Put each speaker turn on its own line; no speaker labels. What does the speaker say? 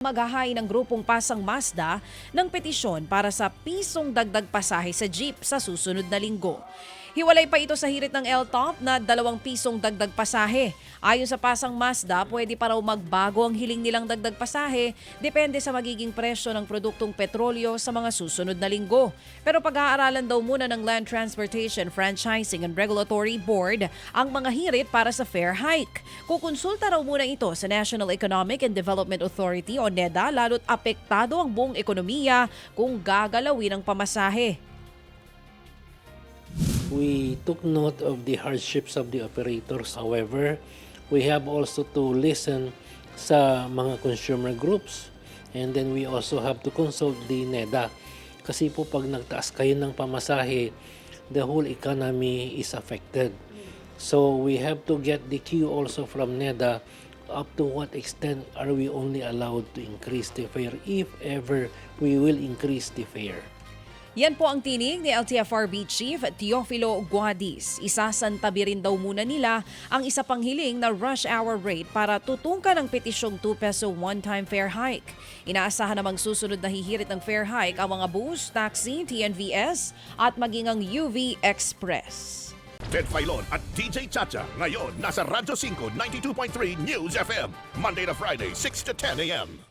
Maghahain ng grupong Pasang Mazda ng petisyon para sa pisong dagdag pasahe sa jeep sa susunod na linggo. Hiwalay pa ito sa hirit ng LTOP na 2 pisong dagdag pasahe. Ayon sa Pasang Mazda, pwede pa raw magbago ang hiling nilang dagdag pasahe depende sa magiging presyo ng produktong petrolyo sa mga susunod na linggo. Pero pag-aaralan daw muna ng Land Transportation Franchising and Regulatory Board ang mga hirit para sa fare hike. Kukonsulta raw muna ito sa National Economic and Development Authority o NEDA lalo't apektado ang buong ekonomiya kung gagalawin ang pamasahe.
We took note of the hardships of the operators. However, we have also to listen sa mga consumer groups, and then we also have to consult the NEDA. Kasi po pag nagtaas kayo ng pamasahe, the whole economy is affected. So we have to get the cue also from NEDA up to what extent are we only allowed to increase the fare if ever we will increase the fare.
Yan po ang tinig ni LTFRB Chief Teofilo Guadis. Isasantabi rin daw muna nila ang isa pang hiling na rush hour rate para tutungkan ang petisyong 2 peso one-time fare hike. Inaasahan namang susunod na hihirit ng fare hike ang mga bus, taxi, TNVS at maging ang UV Express.
Ted Filon at DJ Chacha ngayon nasa Radyo 5 92.3 News FM Monday to Friday 6 to 10 a.m.